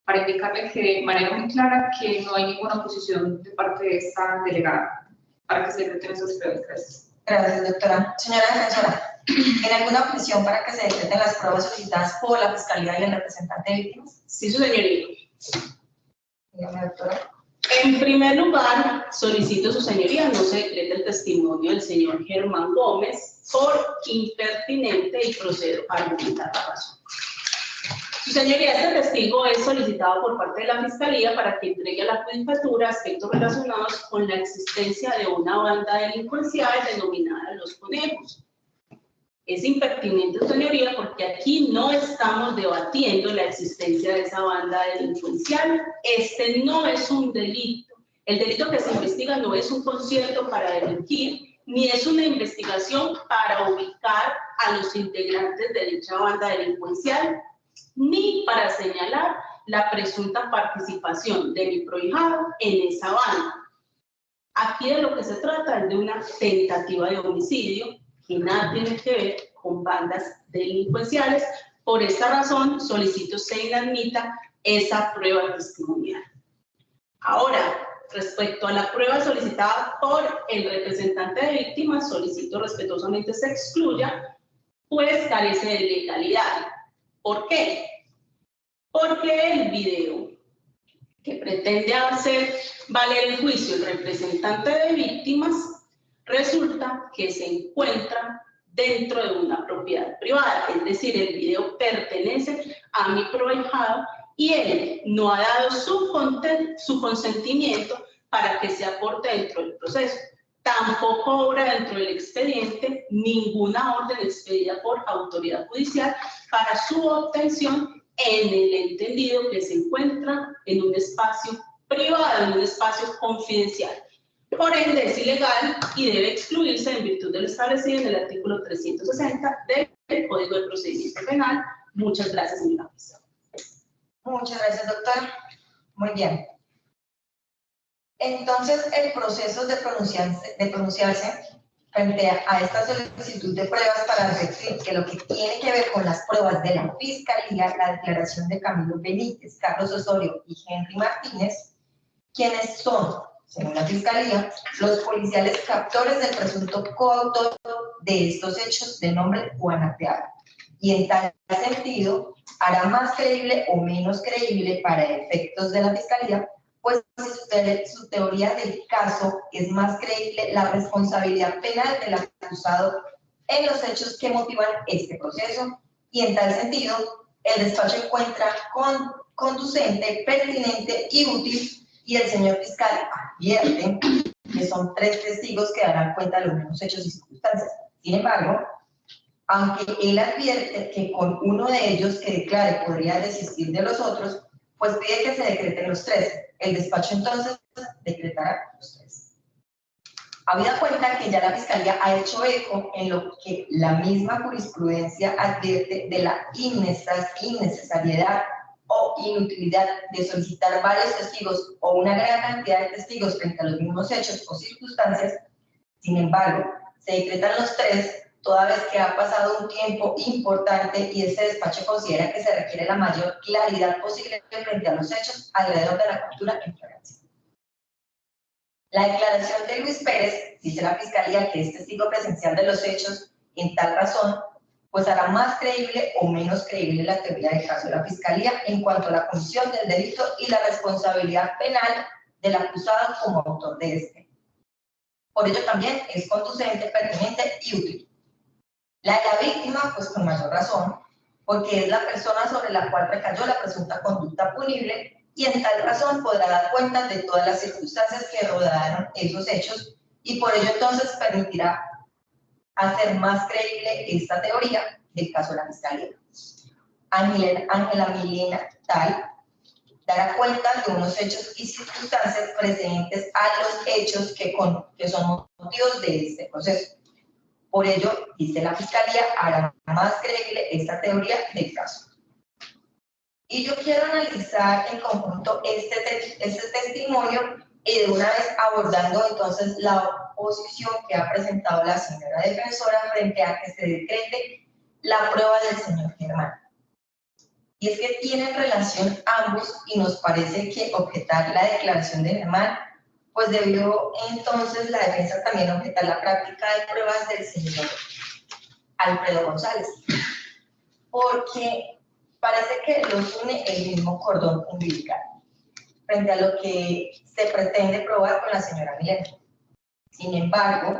para indicarle que de manera muy clara que no hay ninguna oposición de parte de esta delegada, para que se decreten esas pruebas. Gracias. Gracias, doctora. Señora defensora, ¿tiene alguna objeción para que se decreten las pruebas solicitadas por la Fiscalía y el representante de víctimas? Sí, su señoría. Dígame, doctora. En primer lugar, solicito, su señoría, no se decrete el testimonio del señor Germán Gómez por impertinente y procedo a argumentar la razón. Su señoría, este testigo es solicitado por parte de la Fiscalía para que entregue a la Judicatura aspectos relacionados con la existencia de una banda delincuencial denominada Los Conejos. Es impertinente, su señoría, porque aquí no estamos debatiendo la existencia de esa banda delincuencial. Este no es un delito. El delito que se investiga no es un concierto para delinquir, ni es una investigación para ubicar a los integrantes de dicha banda delincuencial, ni para señalar la presunta participación de mi prohijado en esa banda. Aquí de lo que se trata es de una tentativa de homicidio que nada tiene que ver con bandas delincuenciales. Por esta razón, solicito se inadmita esa prueba testimonial. Ahora, respecto a la prueba solicitada por el representante de víctimas, solicito respetuosamente se excluya, pues carece de legalidad. ¿Por qué? porque el video que pretende hacer valer el juicio el representante de víctimas resulta que se encuentra dentro de una propiedad privada, es decir, el video pertenece a mi prohijado y él no ha dado su consentimiento para que se aporte dentro del proceso. Tampoco obra dentro del expediente ninguna orden expedida por autoridad judicial para su obtención en el entendido que se encuentra en un espacio privado, en un espacio confidencial. Por ende, es ilegal y debe excluirse en virtud de lo establecido en el artículo 360 del Código de Procedimiento Penal. Muchas gracias, señora fiscal. Muchas gracias, doctora. Muy bien. Entonces, el proceso de pronunciarse frente a esta solicitud de pruebas para advertir que lo que tiene que ver con las pruebas de la Fiscalía, la declaración de Camilo Benítez, Carlos Osorio y Henry Martínez, quienes son, según la Fiscalía, los policiales captores del presunto coautor de estos hechos de nombre Juan Arteaga. Y en tal sentido, hará más creíble o menos creíble para efectos de la Fiscalía, pues su teoría del caso es más creíble la responsabilidad penal del acusado en los hechos que motivan este proceso, y en tal sentido, el despacho encuentra conducente, pertinente y útil, y el señor fiscal advierte que son 3 testigos que darán cuenta de los mismos hechos y circunstancias. Sin embargo, aunque él advierte que con uno de ellos que declare podría desistir de los otros, pues pide que se decreten los 3. El despacho entonces decretará los 3. Habida cuenta que ya la Fiscalía ha hecho eco en lo que la misma jurisprudencia advierte de la innecesariedad o inutilidad de solicitar varios testigos o una gran cantidad de testigos frente a los mismos hechos o circunstancias, sin embargo, se decretan los 3 toda vez que ha pasado un tiempo importante y este despacho considera que se requiere la mayor claridad posible frente a los hechos alrededor de la captura en flagrancia. La declaración de Luis Pérez, dice la Fiscalía que es testigo presencial de los hechos, en tal razón, pues hará más creíble o menos creíble la teoría del caso de la Fiscalía en cuanto a la comisión del delito y la responsabilidad penal del acusado como autor de este. Por ello también es conducente, pertinente y útil. La de la víctima, pues con mayor razón, porque es la persona sobre la cual recayó la presunta conducta punible y en tal razón podrá dar cuenta de todas las circunstancias que rodearon esos hechos y por ello entonces permitirá hacer más creíble esta teoría del caso de la Fiscalía. Ángela Milena Tal dará cuenta de unos hechos y circunstancias precedentes a los hechos que son motivos de este proceso. Por ello, dice la Fiscalía, hará más creíble esta teoría del caso. Y yo quiero analizar en conjunto este testimonio y de una vez abordando entonces la oposición que ha presentado la señora defensora frente a que se decrete la prueba del señor Germán. Y es que tienen relación ambos y nos parece que objetar la declaración de Germán pues debió entonces la defensa también objetar la práctica de pruebas del señor Alfredo González, porque parece que los une el mismo cordón umbilical frente a lo que se pretende probar con la señora Milena. Sin embargo,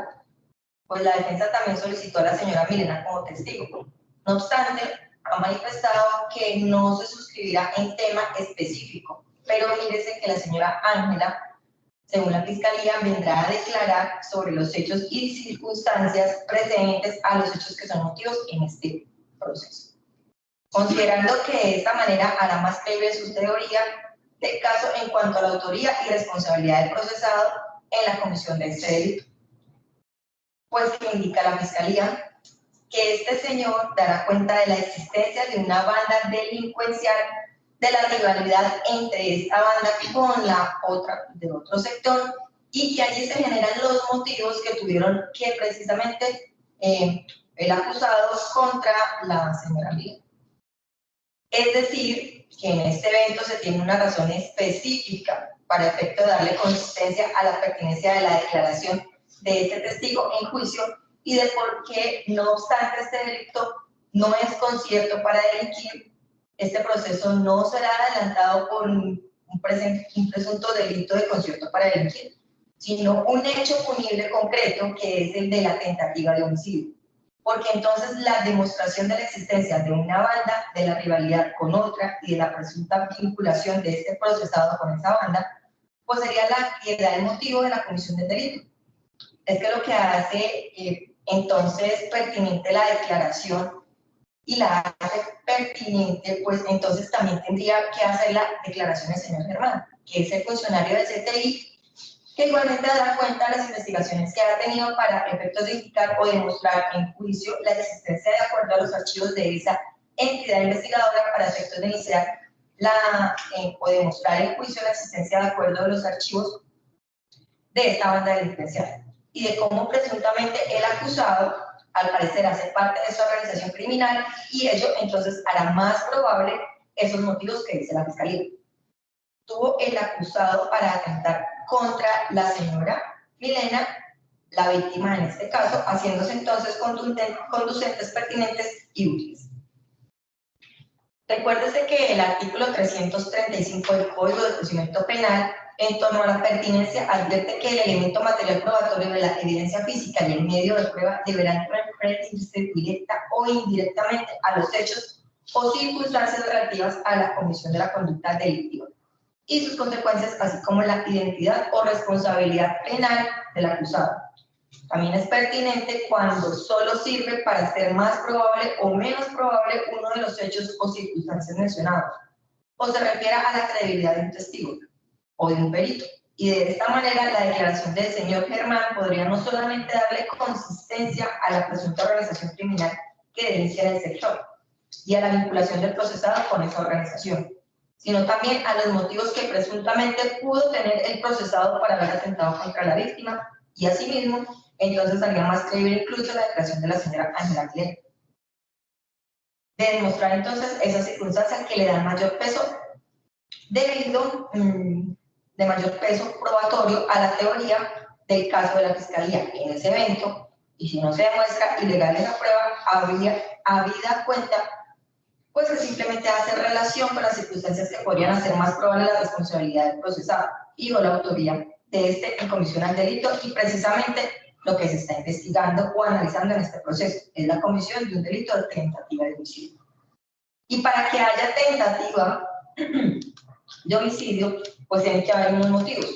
pues la defensa también solicitó a la señora Milena como testigo. No obstante, ha manifestado que no se suscribirá en tema específico, pero mírese que la señora Ángela, según la Fiscalía, vendrá a declarar sobre los hechos y circunstancias precedentes a los hechos que son motivos en este proceso. Considerando que de esta manera hará más creíble su teoría del caso en cuanto a la autoría y responsabilidad del procesado en la comisión de este delito. Pues que indica la Fiscalía que este señor dará cuenta de la existencia de una banda delincuencial, de la rivalidad entre esta banda con la otra de otro sector y que allí se generan los motivos que tuvieron que precisamente el acusado contra la señora Milena. Es decir, que en este evento se tiene una razón específica para efecto de darle consistencia a la pertinencia de la declaración de este testigo en juicio y de por qué, no obstante este delito no es concierto para delinquir, Este proceso no será adelantado por un presunto delito de concierto para delinquir, sino un hecho punible concreto que es el de la tentativa de homicidio. Porque entonces la demostración de la existencia de una banda, de la rivalidad con otra y de la presunta vinculación de este procesado con esa banda, pues sería la que da el motivo de la comisión del delito. Es que lo que hace entonces pertinente la declaración y la hace pertinente, pues entonces también tendría que hacer la declaración el señor Germán, que es el funcionario del CTI, que igualmente dará cuenta de las investigaciones que ha tenido para efectos de indicar o demostrar en juicio la existencia de acuerdo a los archivos de esa entidad investigadora para efectos de iniciar o demostrar en juicio la existencia de acuerdo a los archivos de esta banda delincuencial y de cómo presuntamente el acusado al parecer hace parte de esa organización criminal y ello entonces hará más probable esos motivos que dice la Fiscalía. Tuvo el acusado para atentar contra la señora Milena, la víctima en este caso, haciéndose entonces conducentes, pertinentes y útiles. Recuérdese que el artículo 335 del Código de Procedimiento Penal, en torno a la pertinencia, advierte que el elemento material probatorio de la evidencia física y el medio de prueba deberán referirse directa o indirectamente a los hechos o circunstancias relativas a la comisión de la conducta delictiva y sus consecuencias, así como la identidad o responsabilidad penal del acusado. También es pertinente cuando solo sirve para hacer más probable o menos probable uno de los hechos o circunstancias mencionados, o se refiere a la credibilidad de un testigo o de un perito. Y de esta manera la declaración del señor Germán podría no solamente darle consistencia a la presunta organización criminal que denuncia en el sector y a la vinculación del procesado con esa organización, sino también a los motivos que presuntamente pudo tener el procesado para haber atentado contra la víctima y asimismo, entonces haría más creíble incluso la declaración de la señora Ángela Milena. De demostrar entonces esas circunstancias que le dan mayor peso de mayor peso probatorio a la teoría del caso de la Fiscalía en ese evento, y si no se demuestra ilegal esa prueba, habida cuenta, pues que simplemente hace relación con las circunstancias que podrían hacer más probable la responsabilidad del procesado y o la autoría de este en comisión al delito, y precisamente lo que se está investigando o analizando en este proceso es la comisión de un delito de tentativa de homicidio. Y para que haya tentativa de homicidio, pues tiene que haber unos motivos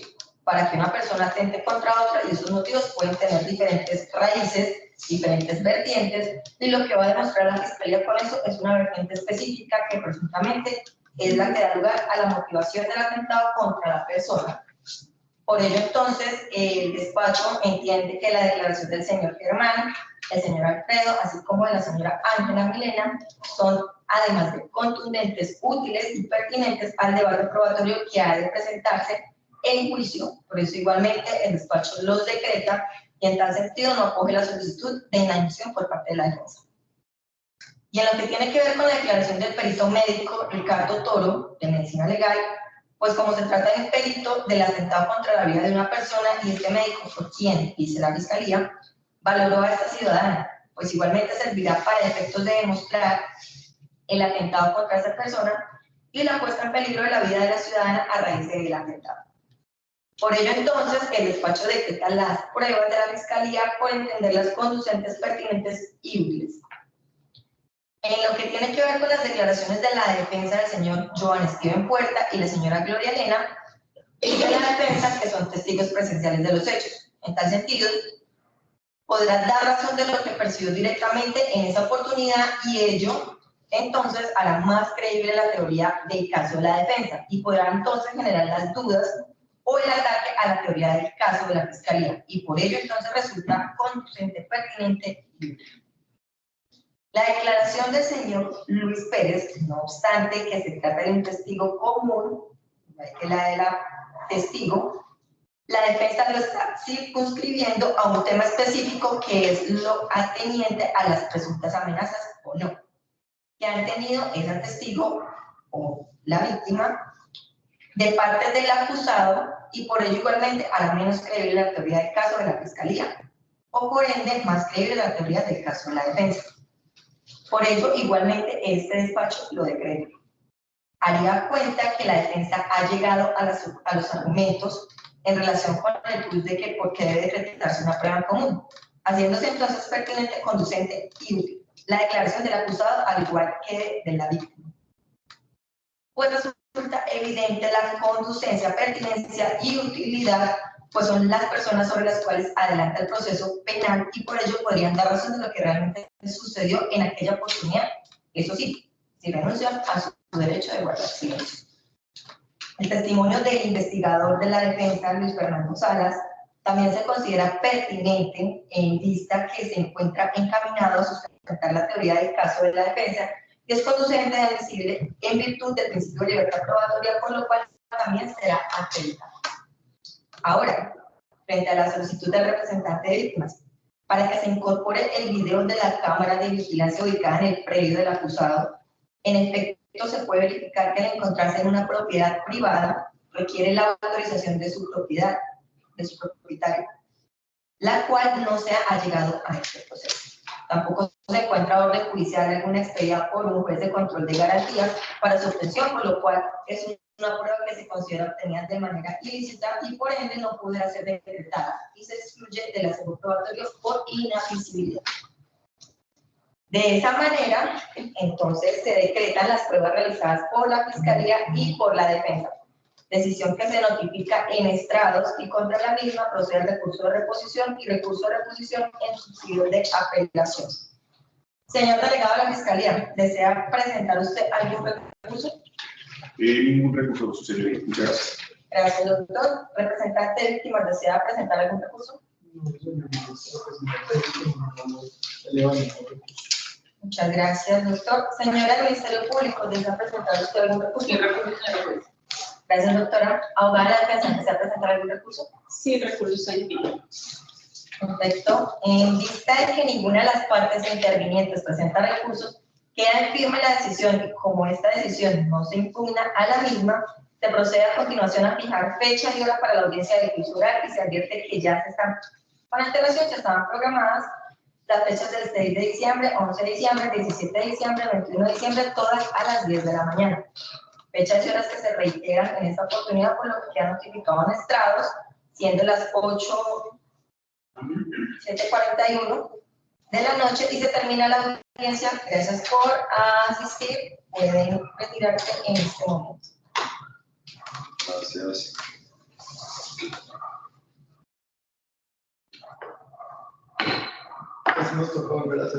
para que una persona atente contra otra, y esos motivos pueden tener diferentes raíces, diferentes vertientes, y lo que va a demostrar la Fiscalía con eso es una vertiente específica que presuntamente es la que da lugar a la motivación del atentado contra la persona. Por ello, entonces, el despacho entiende que la declaración del señor Germán, el señor Alfredo, así como de la señora Ángela Milena, son, además de contundentes, útiles y pertinentes al debate probatorio que ha de presentarse en juicio. Por eso, igualmente, el despacho los decreta y, en tal sentido, no acoge la solicitud de inanición por parte de la defensa. Y en lo que tiene que ver con la declaración del perito médico Ricardo Toro, de Medicina Legal, pues como se trata de un perito del atentado contra la vida de una persona y este médico por quien, dice la Fiscalía, valoró a esta ciudadana, pues igualmente servirá para efectos de demostrar el atentado contra esa persona y la puesta en peligro de la vida de la ciudadana a raíz del atentado. Por ello, entonces, el despacho decreta las pruebas de la Fiscalía por entenderlas conducentes, pertinentes y útiles. En lo que tiene que ver con las declaraciones de la defensa del señor Joan Steven Puerta y la señora Gloria Elena, dice la defensa que son testigos presenciales de los hechos. En tal sentido, podrá dar razón de lo que percibió directamente en esa oportunidad y ello, entonces, hará más creíble la teoría del caso de la defensa y podrá entonces generar las dudas o el ataque a la teoría del caso de la Fiscalía, y por ello entonces resulta conducente, pertinente y útil. La declaración del señor Luis Pérez, no obstante que se trata de un testigo común, que la de la testigo, la defensa lo está circunscribiendo a un tema específico que es lo ateniente a las presuntas amenazas o no, que han tenido ese testigo o la víctima de parte del acusado, y por ello igualmente hará menos creíble la teoría del caso de la Fiscalía, o por ende más creíble la teoría del caso de la defensa. Por ello, igualmente, este despacho lo decreta. haría cuenta que la defensa ha llegado a los argumentos en relación con el plus de que por qué debe decretarse una prueba en común, haciéndose entonces pertinente, conducente y útil la declaración del acusado al igual que de la víctima. Pues resulta evidente la conducencia, pertinencia y utilidad, pues son las personas sobre las cuales adelanta el proceso penal y por ello podrían dar razón de lo que realmente sucedió en aquella oportunidad. Eso sí, si renuncian a su derecho de guardar silencio. El testimonio del investigador de la defensa, Luis Fernando Salas, también se considera pertinente en vista que se encuentra encaminado a sustentar la teoría del caso de la defensa y es conducente y admisible en virtud del principio de libertad probatoria, por lo cual también será acreditado. Ahora, frente a la solicitud del representante de víctimas, para que se incorpore el video de la cámara de vigilancia ubicada en el predio del acusado, en efecto se puede verificar que al encontrarse en una propiedad privada requiere la autorización de su propiedad, de su propietario, la cual no se ha llegado a este proceso. Tampoco se encuentra orden judicial alguna expedida por un juez de control de garantías para su obtención, por lo cual es una prueba que se considera obtenida de manera ilícita y por ende no podrá ser decretada y se excluye del acervo probatorio por inadmisibilidad. De esa manera, entonces, se decretan las pruebas realizadas por la Fiscalía y por la Defensa, decisión que se notifica en estrados y contra la misma procede el recurso de reposición y recurso de reposición en subsidio de apelación. Señor delegado de la Fiscalía, ¿desea presentar usted algún recurso? Ningún recurso, su señoría. Muchas gracias. Gracias, doctor. ¿Representante de víctimas desea presentar algún recurso? Muchas gracias, doctor. Señora del Ministerio Público, ¿desea presentar usted algún recurso? Sí, recurso, señor juez. Gracias, doctora. ¿Abogada de la defensa desea presentar algún recurso? Sí, recurso en vilo. Perfecto. En vista de que ninguna de las partes intervinientes presenta recursos, queda en firme la decisión y como esta decisión no se impugna a la misma, se procede a continuación a fijar fecha y hora para la audiencia de juicio oral y se advierte que ya se están, con antelación ya estaban programadas las fechas del 6 de diciembre, 11 de diciembre, 17 de diciembre, 21 de diciembre, todas a las 10 de la mañana. Fechas y horas que se reiteran en esta oportunidad, por lo que queda notificado en estrados, siendo las 7:41 de la noche y se termina la audiencia. Gracias por asistir. Pueden retirarse en este momento. Gracias. Nos tocó volver a hacer